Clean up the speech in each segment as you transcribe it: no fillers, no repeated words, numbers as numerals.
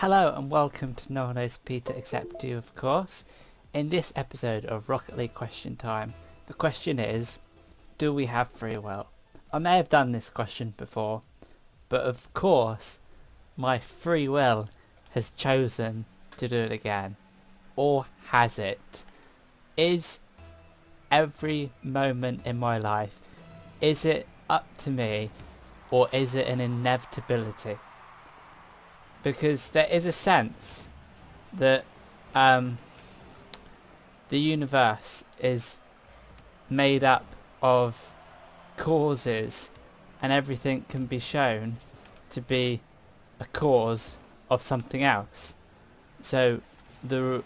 Hello and welcome to No One Knows Peter Except You, of course. In this episode of Rocket League Question Time, the question is, do we have free will? I may have done this question before, but of course, my free will has chosen to do it again. Or has it? Is every moment in my life, is it up to me, or is it an inevitability? Because there is a sense that the universe is made up of causes and everything can be shown to be a cause of something else. So the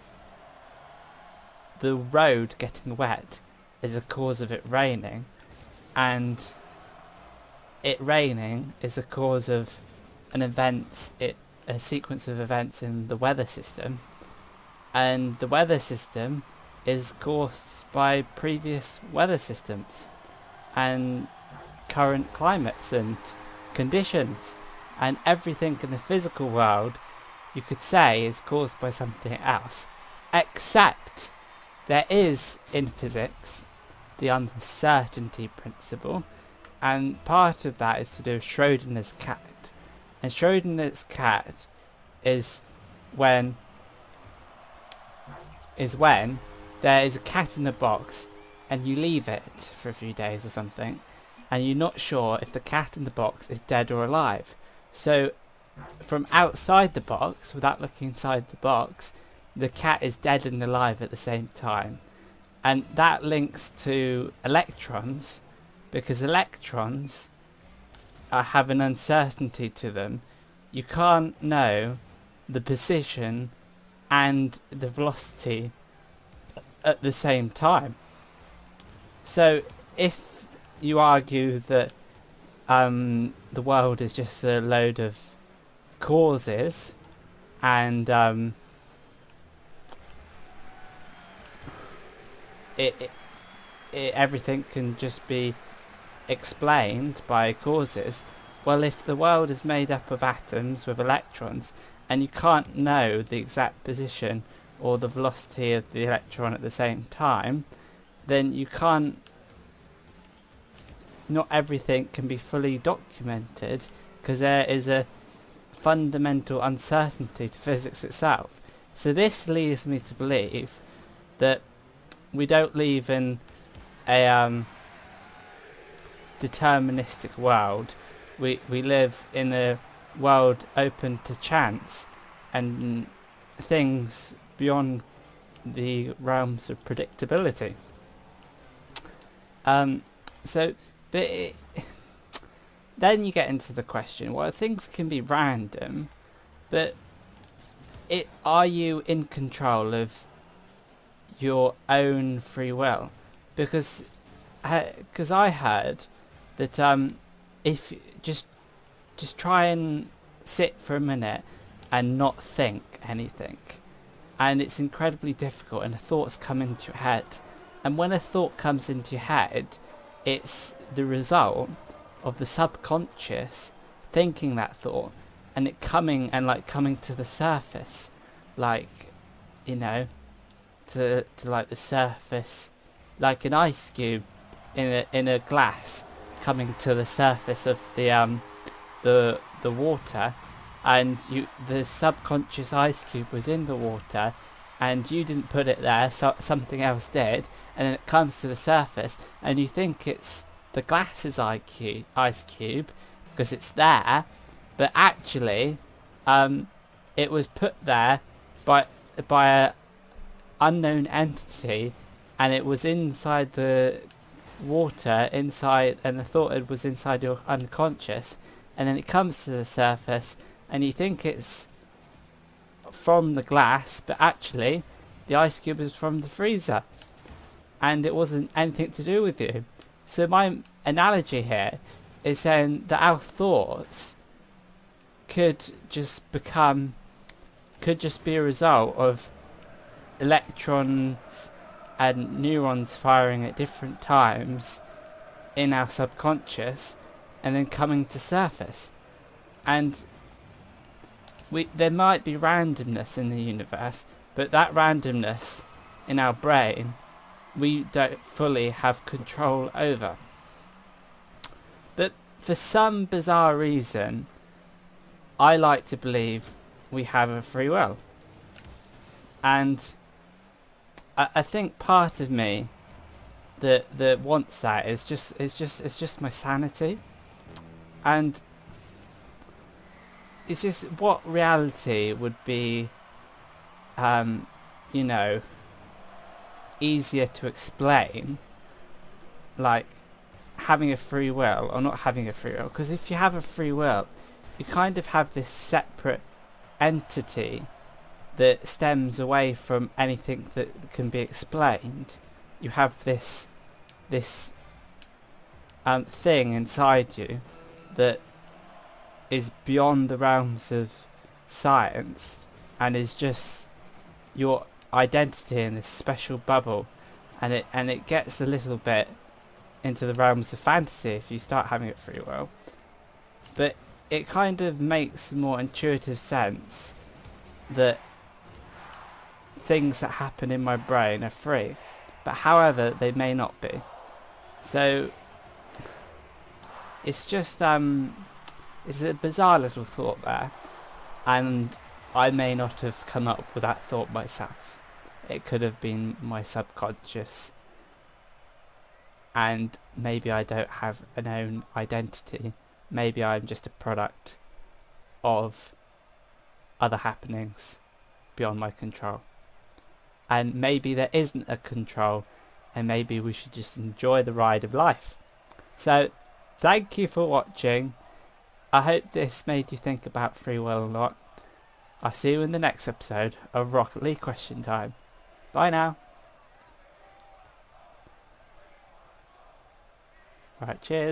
road getting wet is a cause of it raining, and it raining is a cause of a sequence of events in the weather system, and the weather system is caused by previous weather systems and current climates and conditions, and everything in the physical world you could say is caused by something else, except there is in physics the uncertainty principle, and part of that is to do with Schrodinger's cat. And Schrodinger's cat is when there is a cat in a box and you leave it for a few days or something, and you're not sure if the cat in the box is dead or alive. So from outside the box, without looking inside the box, the cat is dead and alive at the same time. And that links to electrons, because electrons have an uncertainty to them. You can't know the position and the velocity at the same time. So if you argue that the world is just a load of causes and everything can just be explained by causes, well, if the world is made up of atoms with electrons and you can't know the exact position or the velocity of the electron at the same time, then not everything can be fully documented, because there is a fundamental uncertainty to physics itself. So this leads me to believe that we don't live in a deterministic world. We live in a world open to chance and things beyond the realms of predictability. Then you get into the question, well, things can be random, but are you in control of your own free will? Because I heard that if just try and sit for a minute and not think anything, and it's incredibly difficult, and thoughts come into your head, and when a thought comes into your head, it's the result of the subconscious thinking that thought and it coming to the surface, to like the surface, like an ice cube in a glass coming to the surface of the water, and the subconscious ice cube was in the water and you didn't put it there, so something else did, and then it comes to the surface and you think it's the glass's ice cube because it's there, but actually it was put there by a unknown entity, and it was inside the water and the thought it was inside your unconscious, and then it comes to the surface and you think it's from the glass, but actually the ice cube is from the freezer and it wasn't anything to do with you. So my analogy here is saying that our thoughts could just be a result of electrons and neurons firing at different times in our subconscious and then coming to surface. And there might be randomness in the universe, but that randomness in our brain we don't fully have control over. But for some bizarre reason, I like to believe we have a free will. And I think part of me that wants that is just my sanity. And it's just what reality would be you know, easier to explain, like having a free will or not having a free will. Because if you have a free will, you kind of have this separate entity that stems away from anything that can be explained. You have this thing inside you that is beyond the realms of science and is just your identity in this special bubble, and it gets a little bit into the realms of fantasy if you start having it free will, but it kind of makes more intuitive sense that things that happen in my brain are free, but however they may not be. So it's just it's a bizarre little thought there, and I may not have come up with that thought myself. It could have been my subconscious, and maybe I don't have an own identity. Maybe I'm just a product of other happenings beyond my control. And maybe there isn't a control, and maybe we should just enjoy the ride of life. So, thank you for watching. I hope this made you think about free will a lot. I'll see you in the next episode of Rocket League Question Time. Bye now. Alright, cheers.